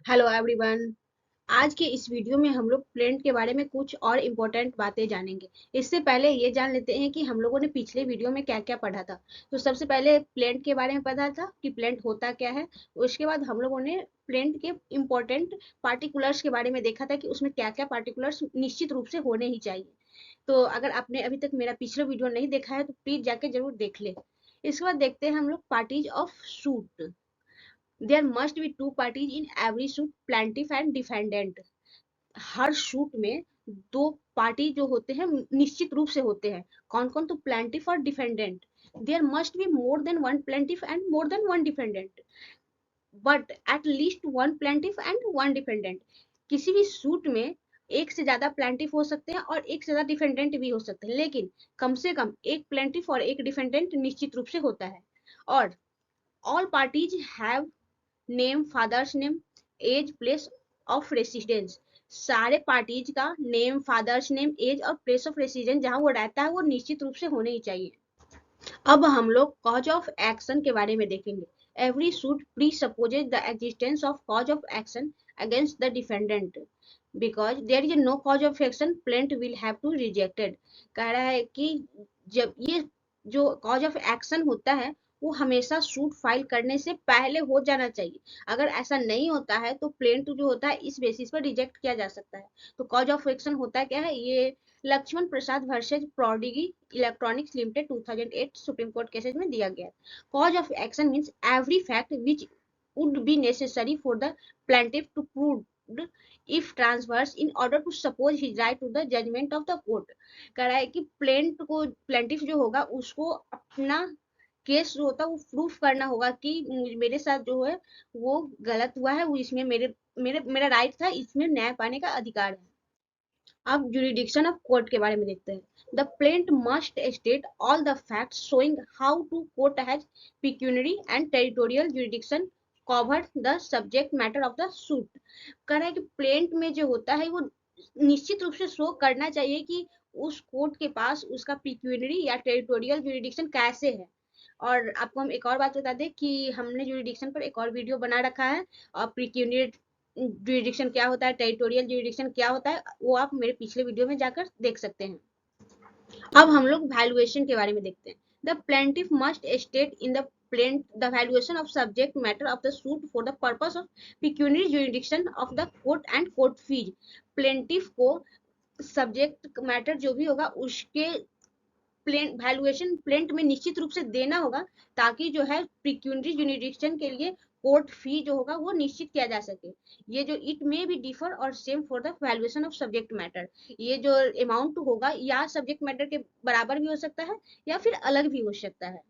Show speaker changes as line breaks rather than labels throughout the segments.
Hello everyone. आज के इस वीडियो में हम लोग प्लेंट के बारे में कुछ और इम्पोर्टेंट बातें जानेंगे। इससे पहले ये जान लेते हैं कि हम लोगों ने पिछले वीडियो में क्या क्या पढ़ा था। तो सबसे पहले प्लेंट के बारे में पता था कि प्लेंट होता क्या है। उसके बाद हम लोगों ने प्लेंट के इम्पोर्टेंट पार्टिकुलर्स के बारे में देखा था कि उसमें क्या क्या पार्टिकुलर्स निश्चित रूप से होने ही चाहिए। तो अगर आपने अभी तक मेरा पिछला वीडियो नहीं देखा है तो प्लीज जाके जरूर देख ले। इसके बाद देखते हैं हम लोग parties of suit. There must be two parties in every suit, plaintiff and defendant. हर शूट में दो पार्टी जो होते हैं निश्चित रूप से होते हैं। कौन कौन? तो प्लेंटिफ और defendant. There must be more than one plaintiff and more than one defendant, but at least one plaintiff and one defendant. किसी भी सूट में एक से ज्यादा प्लेंटिफ हो सकते हैं और एक से ज्यादा डिफेंडेंट भी हो सकते हैं, लेकिन कम से कम एक प्लेंटिफ और एक डिफेंडेंट निश्चित रूप से होता है। और all parties have name, father's name, age, place of residence. सारे पार्टीज का नेम, फादर्स नेम, एज और प्लेस ऑफ रेसिडेंस जहां वो रहता है वो निश्चित रूप से होने ही चाहिए। अब हम लोग कॉज ऑफ एक्शन के बारे में देखेंगे। Every suit presupposes the existence of cause of action against the defendant. Because there is no cause of action, plaint will have to rejected. कह रहा है कि जब ये जो कॉज ऑफ एक्शन होता है वो हमेशा सूट फाइल करने से पहले हो जाना चाहिए। अगर ऐसा नहीं होता है तो प्लेंट जो होता है इस बेसिस पर रिजेक्ट किया जा सकता है। तो कॉज ऑफ एक्शन होता है क्या है? ये Lakshman Prasad versus Prodigy Electronics Limited 2008 Supreme Court cases में दिया गया है। Cause of action means every fact which would be necessary for the plaintiff to prove if transverse in order to suppose his right to the judgment of the court। कह रहा है कि plaintiff जो होगा उसको अपना केस जो होता है वो प्रूफ करना होगा कि मेरे साथ जो है वो गलत हुआ है, वो इसमें मेरे मेरे मेरा राइट था, इसमें न्याय पाने का अधिकार है। अब jurisdiction ऑफ कोर्ट के बारे में देखते हैं। The plaint must state all the facts showing how to court has pecuniary and territorial jurisdiction cover the subject matter of the suit. कह रहा है कि प्लेंट में जो होता है वो निश्चित रूप से शो करना चाहिए कि उस कोर्ट के पास उसका पिक्यूनरी या टेरिटोरियल jurisdiction कैसे है। और आपको हम एक और बात बता दें कि हमने jurisdiction पर एक और वीडियो बना रखा है। और पिक्यूनरी jurisdiction क्या होता है, टेरिटोरियल jurisdiction क्या होता है, वो आप मेरे पिछले वीडियो में जाकर देख सकते हैं। अब हम लोग वैल्यूएशन के बारे में देखते हैं। The plaintiff must state in the valuation of subject matter of the suit for the purpose of pecuniary jurisdiction of the court and court fees. Plaintiff को सब्जेक्ट मैटर जो भी होगा उसके वैल्यूएशन प्लेंट में निश्चित रूप से देना होगा, ताकि जो है पिक्यूनरी jurisdiction के लिए कोर्ट फी जो होगा वो निश्चित किया जा सके। ये जो इट में भी डिफर और same for the valuation of subject matter. ये जो अमाउंट होगा या सब्जेक्ट मैटर के बराबर भी हो सकता है या फिर अलग भी हो सकता है।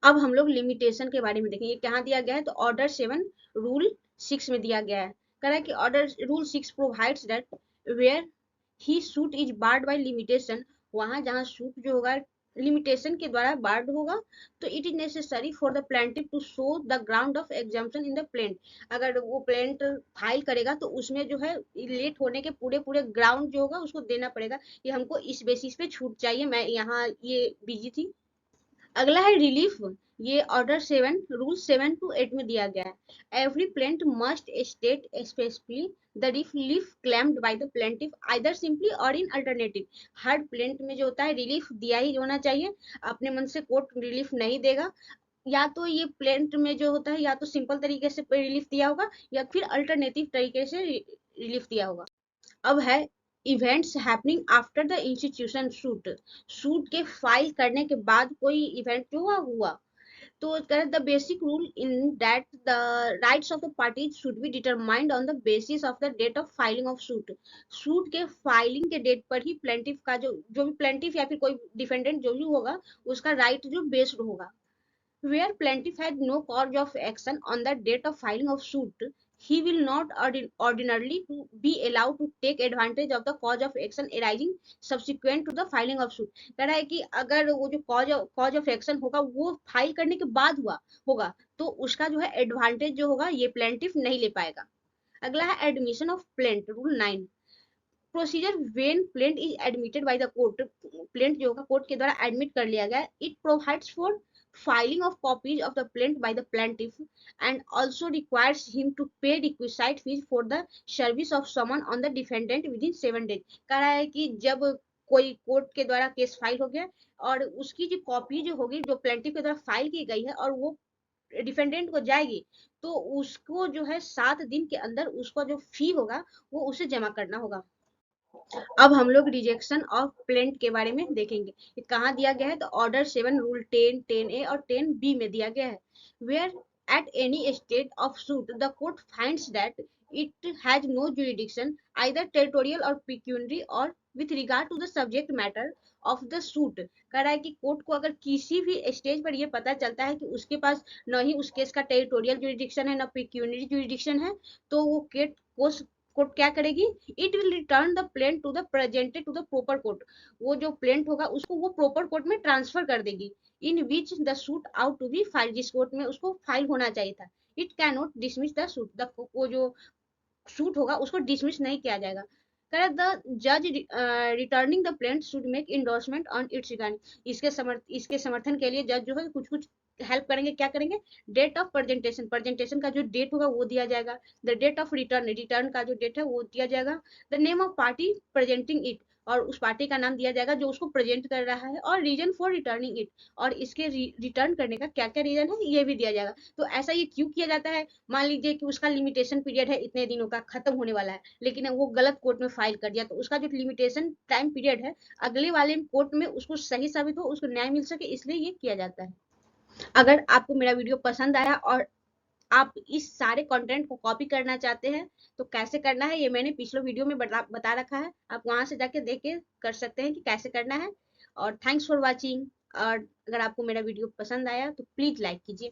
अब हम लोग लिमिटेशन के बारे में देखेंगे। कहाँ दिया गया है? तो ऑर्डर 7 रूल 6 में दिया गया है। कह रहा है कि order rule 6 provides that where he suit is barred by limitation, वहां जहां सूट जो होगा लिमिटेशन के द्वारा बार्ड होगा, तो it is necessary for the plaintiff to show the ground of exemption in the plaint. अगर वो प्लेंट फाइल करेगा तो उसमें जो है लेट होने के पूरे पूरे ग्राउंड जो होगा उसको देना पड़ेगा कि हमको इस बेसिस पे छूट चाहिए, मैं यहाँ ये बिजी थी। अगला है रिलीफ। ये ऑर्डर 7 रूल 7 to 8 में दिया गया है। Every plaint must state specifically the relief claimed by the plaintiff either simply और इन अल्टरनेटिव। हर प्लेंट में जो होता है रिलीफ दिया ही होना चाहिए। अपने मन से कोर्ट रिलीफ नहीं देगा। या तो ये प्लेंट में जो होता है या तो सिंपल तरीके से रिलीफ दिया होगा या फिर अल्टरनेटिव तरीके से रिलीफ दिया होगा। अब है events happening after the institution suit. Suit के फाइल करने के बाद कोई इवेंट जो हुआ तो the basic rule in that the rights of the parties should be determined on the basis of the date of filing of suit. Suit के filing के डेट पर ही प्लेंटिफ का जो भी प्लेंटिफ या फिर कोई डिफेंडेंट जो भी होगा उसका राइट जो बेस्ड होगा। Where plaintiff had no cause of action on the date of filing of suit, he will not ordinarily to be allowed to take advantage of the cause of action arising subsequent to the filing of suit। कह रहा है कि अगर वो जो cause of action होगा वो file करने के बाद हुआ होगा तो उसका जो है एडवांटेज जो होगा ये प्लेंटिफ नहीं ले पाएगा। अगला है admission of plaint rule 9। Procedure when plaint is admitted by the court. Plaint जो होगा कोर्ट के द्वारा एडमिट कर लिया गया, it provides for filing of copies of the plaint by the plaintiff, and also requires him to pay requisite fees for the service of summon on the defendant within 7 days। कह रहा है कि जब कोई court के द्वारा case file हो गया और उसकी जो कॉपी जो होगी जो प्लेंटिफ के द्वारा फाइल की गई है और वो डिफेंडेंट को जाएगी, तो उसको जो है 7 दिन के अंदर उसका जो फी होगा वो उसे जमा करना होगा। अब हम लोग रिजेक्शन ऑफ प्लेंट के बारे में देखेंगे। ये कहाँ दिया गया है, तो ऑर्डर 7 रूल 10, 10A और 10B में दिया गया है। Where at any state of suit the court finds that it has no jurisdiction either territorial or pecuniary or with regard to the subject matter of the suit. कह रहा है कि court को अगर किसी भी स्टेज पर यह पता चलता है कि उसके पास न ही उस केस का टेरिटोरियल जुरिडिक्शन है, न पिक्यूनरी जुरिडिक्शन है, तो वो केट को कोर्ट क्या करेगी, it will return the plaint to the presented to the proper court. वो जो प्लेंट होगा उसको वो प्रॉपर कोर्ट में ट्रांसफर कर देगी, in which the suit ought to be file, जिस कोर्ट में उसको फाइल होना चाहिए था। It can not dismiss the suit, the वो जो सूट होगा उसको डिसमिस नहीं किया जाएगा। करेक्ट, द जज returning the plaint should make endorsement on its regarding. इसके समर्थन के लिए जज जो है कुछ कुछ हेल्प करेंगे। क्या करेंगे, डेट ऑफ प्रेजेंटेशन, प्रेजेंटेशन का जो डेट होगा वो दिया जाएगा। The date of return, return का जो डेट है वो दिया जाएगा। The name of party presenting it, और उस पार्टी का नाम दिया जाएगा जो उसको प्रेजेंट कर रहा है, और रीजन फॉर रिटर्निंग इट, और इसके रिटर्न करने का क्या क्या रीजन है ये भी दिया जाएगा। तो ऐसा ये क्यों किया जाता है, मान लीजिए कि उसका लिमिटेशन पीरियड है इतने दिनों का, खत्म होने वाला है, लेकिन वो गलत कोर्ट में फाइल कर दिया, तो उसका जो लिमिटेशन टाइम पीरियड है अगले वाले कोर्ट में उसको सही साबित हो, उसको न्याय मिल सके, इसलिए ये किया जाता है। अगर आपको मेरा वीडियो पसंद आया और आप इस सारे कंटेंट को कॉपी करना चाहते हैं तो कैसे करना है ये मैंने पिछले वीडियो में बता रखा है, आप वहां से जाके देख के कर सकते हैं कि कैसे करना है। और थैंक्स फॉर वॉचिंग। और अगर आपको मेरा वीडियो पसंद आया तो प्लीज लाइक कीजिए।